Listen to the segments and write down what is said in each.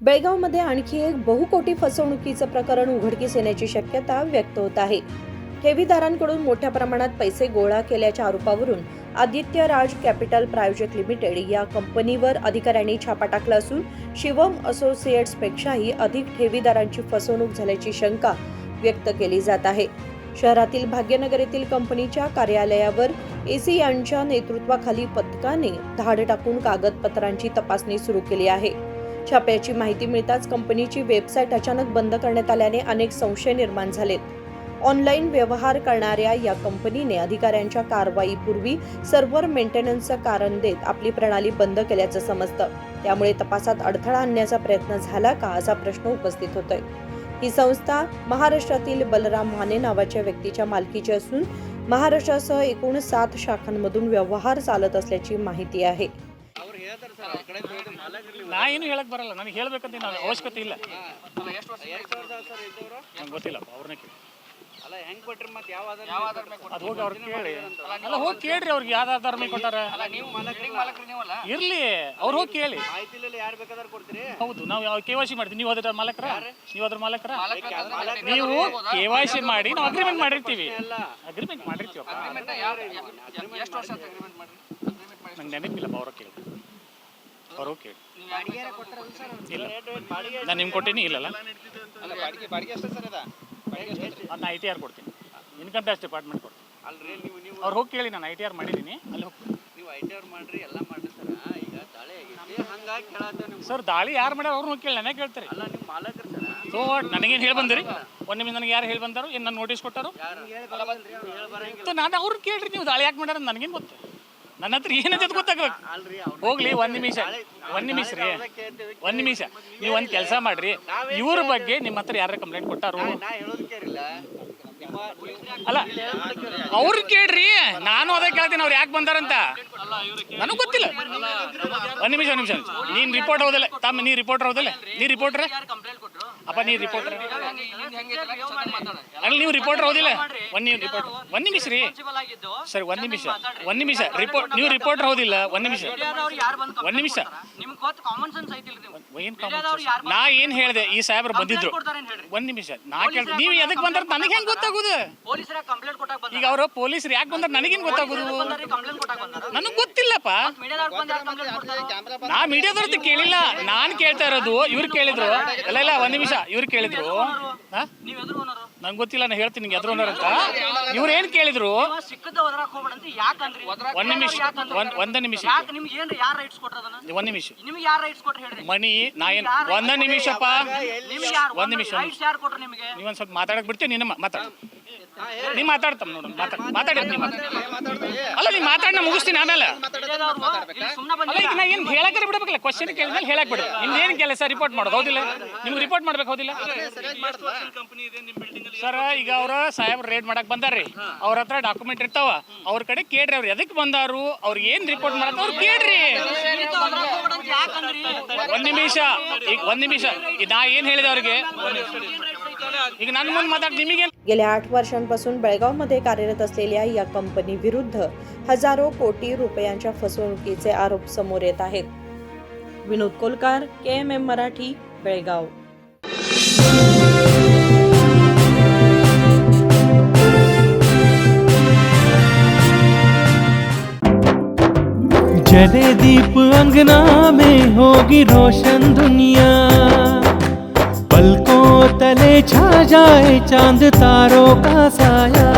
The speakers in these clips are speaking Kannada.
बेळगावमध्ये आणखी एक बहुकोटी फसवणुकीचं प्रकरण उघडकीस येण्याची शक्यता व्यक्त होत आहे. ठेवीदारांकडून मोठ्या प्रमाणात पैसे गोळा केल्याच्या आरोपावरून आदित्य राज कॅपिटल प्रायोजक लिमिटेड या कंपनीवर अधिकाऱ्यांनी छापा टाकला असून शिवम असोसिएट्सपेक्षाही अधिक ठेवीदारांची फसवणूक झाल्याची शंका व्यक्त केली जात आहे. शहरातील भाग्यनगर येथील कंपनीच्या कार्यालयावर एसी यांच्या नेतृत्वाखाली पथकाने धाड टाकून कागदपत्रांची तपासणी सुरू केली आहे. छाप्याची माहिती मिळताच कंपनीची वेबसाईट अचानक बंद करण्यात आल्याने अनेक संशय निर्माण झालेत. ऑनलाईन व्यवहार करणाऱ्या या कंपनीने अधिकाऱ्यांच्या कारवाईपूर्वी सर्व्हर मेंटेनन्सचं कारण देत आपली प्रणाली बंद केल्याचं समजतं. त्यामुळे तपासात अडथळा आणण्याचा प्रयत्न झाला का असा प्रश्न उपस्थित होतोय. ही संस्था महाराष्ट्रातील बलराम माने नावाच्या व्यक्तीच्या मालकीची असून महाराष्ट्रासह एकूण 7 शाखांमधून व्यवहार चालत असल्याची माहिती आहे. ನಾ ಏನು ಹೇಳಕ್ ಬರಲ್ಲ, ನನಗೆ ಹೇಳ್ಬೇಕಂತ ನಾನು ಅವಶ್ಯಕತೆ ಇಲ್ಲ. ಗೊತ್ತಿಲ್ಲ ಅವ್ರನ್ನ ಕೇಳಿ. ಅದು ಹೋಗಿ ಅವ್ರಿಗೆ ಕೇಳಿ. ಅಲ್ಲ ಹೋಗಿ ಕೇಳ್ರಿ, ಅವ್ರಿಗೆ ಯಾವ್ದು ಆಧಾರ ಮೇಲೆ ಕೊಟ್ಟಾರ ಇರ್ಲಿ, ಅವ್ರು ಹೋಗಿ ಕೇಳಿ. ಹೌದು, ನಾವು KYC ಮಾಡ್ತೀವಿ. ನೀವು ಅದ್ರ ಮಾಲಕರ, ನೀವು ಅದ್ರ ಮಾಲಕರ, ನೀವು KYC ಮಾಡಿ ನಾವು ಅಗ್ರಿಮೆಂಟ್ ಮಾಡಿರ್ತೀವಿ. ಅಗ್ರಿಮೆಂಟ್ ಮಾಡಿರ್ತೀವಿ. ನಂಗೆ ನೆನಪಿಲ್ಲಪ್ಪ, ಅವ್ರ ಕೇಳಿ. ಅವ್ರು ಕೇಳಿ. ಇಲ್ಲ ನಾನು ನಿಮ್ಗೆ ಕೊಟ್ಟೀನಿ. ಇಲ್ಲಲ್ಲ ನಾನು ITR ಕೊಡ್ತೀನಿ, ಇನ್ಕಮ್ ಟ್ಯಾಕ್ಸ್ ಡಿಪಾರ್ಟ್ಮೆಂಟ್ ಕೊಡ್ತೀನಿ. ಅವ್ರು ಹೋಗಿ ಕೇಳಿ, ನಾನು ITR ಮಾಡಿದ್ದೀನಿ. ಅಲ್ಲಿ ಹೋಗ್ತೀನಿ. ಸರ್ ದಾಳಿ ಯಾರು ಮಾಡ್ಯಾರ ಅವ್ರನ್ನ ಹೋಗಿ ಕೇಳಿ, ನನಗೆ ಕೇಳ್ತಾರೆ. ಸೊ ನನಗೇನು ಹೇಳಿ ಬಂದಿರಿ? ಒಂದು ನಿಮಿಷ, ನನಗೆ ಯಾರು ಹೇಳಿ ಬಂದಾರು? ಏನು ನಾನು ನೋಟಿಸ್ ಕೊಟ್ಟಾರು? ನಾನು ಅವ್ರು ಕೇಳ್ರಿ, ನೀವು ದಾಳಿ ಯಾಕೆ ಮಾಡ್ಯಾರ ನನಗೇನು ಗೊತ್ತು? ನನ್ನ ಹತ್ರ ಏನಂತ ಗೊತ್ತಾಗ್ಬೇಕು. ಹೋಗ್ಲಿ, ಒಂದ್ ನಿಮಿಷ ರೀ, ಒಂದ್ ನಿಮಿಷ. ನೀವು ಒಂದು ಕೆಲಸ ಮಾಡ್ರಿ, ಇವ್ರ ಬಗ್ಗೆ ನಿಮ್ಮ ಹತ್ರ ಯಾರ ಕಂಪ್ಲೇಂಟ್ ಕೊಟ್ಟಾರು? ಅಲ್ಲ ಅವ್ರು ಕೇಳ್ರಿ, ನಾನು ಅದೇ ಕೇಳ್ತೀನಿ. ಅವ್ರು ಯಾಕೆ ಬಂದಾರಂತ ನನಗೆ ಗೊತ್ತಿಲ್ಲ. ಒಂದ್ ನಿಮಿಷ ನೀನ್ ರಿಪೋರ್ಟ್ ಹೌದಲ್ಲ ನೀ ರಿಪೋರ್ಟರ್ ಹೌದಲ್ಲ? ನೀ ರಿಪೋರ್ಟ್ರ ಅಪ್ಪ, ನೀ ರಿಪೋರ್ಟರ್ ಅಲ್ಲ? ನೀವು ರಿಪೋರ್ಟರ್ ಹೌದಿಲ್ಲ? ಒಂದ್ ನಿಮಿಷ ರೀ ಸರ್, ಒಂದ್ ನಿಮಿಷ ರಿಪೋರ್ಟ್. ನೀವು ರಿಪೋರ್ಟರ್ ಹೌದಿಲ್ಲ? ಒಂದ್ ನಿಮಿಷ ನಾ ಏನ್ ಹೇಳ್ದೆ? ಈ ಸಾಹೇಬ್ರು ಬಂದಿದ್ರು. ಒಂದ್ ನಿಮಿಷ ನಾ ಕೇಳ್ದೆ, ನೀವು ಎದಕ್ ಬಂದಾರ ನನಗೆ ಹೆಂಗ್ ಗೊತ್ತಾಗುದು? ಈಗ ಅವರು ಪೊಲೀಸರು ಯಾಕೆ ಬಂದಾರ ನನಗೇನ್ ಗೊತ್ತಾಗುದು? ನನಗ್ ಗೊತ್ತಿಲ್ಲಪ್ಪ. ನಾ ಮೀಡಿಯಾದವ್ರದ್ದು ಕೇಳಿಲ್ಲ, ನಾನ್ ಕೇಳ್ತಾ ಇರೋದು. ಇವ್ರು ಕೇಳಿದ್ರು. ಇಲ್ಲ ಒಂದ್ ನಿಮಿಷ, ಇವ್ರು ಕೇಳಿದ್ರು. ನಂಗೆ ಗೊತ್ತಿಲ್ಲ, ನಾನು ಹೇಳ್ತೀನಿ ನಿಂಗೆ ಎದ್ರು ಅಂತ. ಇವ್ರು ಏನ್ ಕೇಳಿದ್ರು? ಒಂದ್ ನಿಮಿಷ ಮಣಿ, ನಾ ಏನ್ ಒಂದ ನಿಮಿಷಪ್ಪ, ಒಂದ್ ನಿಮಿಷ. ನೀವೊಂದ್ ಸ್ವಲ್ಪ ಮಾತಾಡಕ್ ಬಿಡ್ತೀವಿ. ನೀನು ಮಾತಾಡ, ನೀ ಮಾತಾಡ್ತಮ್ಮ ನೋಡ, ಮಾತಾಡಿ. ಅಲ್ಲ ನೀ ಮಾತಾಡಿ, ನಾ ಮುಗಿಸ್ತೀನಿ ಆಮೇಲೆ. ಅಲ್ಲ ಈಗ ನಾ ಏನ್ ಹೇಳಕ್ಕೆ ಬಿಡ್ಬೇಕಲ್ಲ? ಕ್ವಶನ್ ಕೇಳಿದ್ಮೇಲೆ ಹೇಳಕ್ ಬಿಡು. ನಿಮ್ದು ಏನ್ ಕೆಲಸ? ರಿಪೋರ್ಟ್ ಮಾಡೋದು ಹೌದಿಲ್ಲ? ನಿಮ್ಗೆ ರಿಪೋರ್ಟ್ ಮಾಡ್ಬೇಕು ಹೌದಿಲ್ಲ ಸರ್? ಈಗ ಅವ್ರ ಸಾಹೇಬ್ರು ರೇಡ್ ಮಾಡಕ್ ಬಂದಾರ್ರಿ, ಅವ್ರ ಹತ್ರ ಡಾಕ್ಯುಮೆಂಟ್ ಇರ್ತಾವ. ಅವ್ರ ಕಡೆ ಕೇಳ್ರಿ, ಅವ್ರು ಎದಕ್ ಬಂದಾರು, ಅವ್ರಿಗೆ ಏನ್ ರಿಪೋರ್ಟ್ ಮಾಡತ್ತ ಅವ್ರು ಕೇಳ್ರಿ. ಒಂದ್ ನಿಮಿಷ ಈಗ ನಾ ಏನ್ ಹೇಳಿದೆ ಅವ್ರಿಗೆ? ಈಗ ನನ್ನ ಮುಂದೆ ಮಾತಾಡ್. ನಿಮಗೆ गेल्या 8 वर्षांपासून बेळगावमध्ये कार्यरत असलेल्या या कंपनी विरुद्ध हजारो कोटी रुपयांच्या फसवणुकीचे आरोप समोर येत आहेत. विनोद कोलकार, KMM मराठी, बेळगाव. जले दीप अंगना में होगी रोशन दुनिया, पलकों तले छा जाए चांद तारों का साया,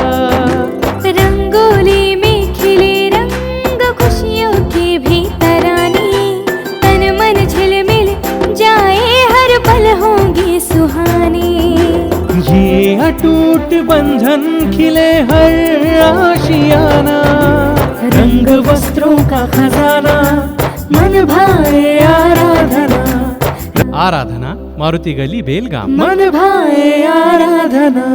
रंगोली में खिले रंग खुशियों के भी तराने, तन मन झिलमिल जाए हर पल होंगे सुहाने, ये अटूट बंधन खिले हर आशियाना, रंग वस्त्रों का खजाना, मन भाए आराधना मारुति गली बेलगाम, मन भाए आराधना.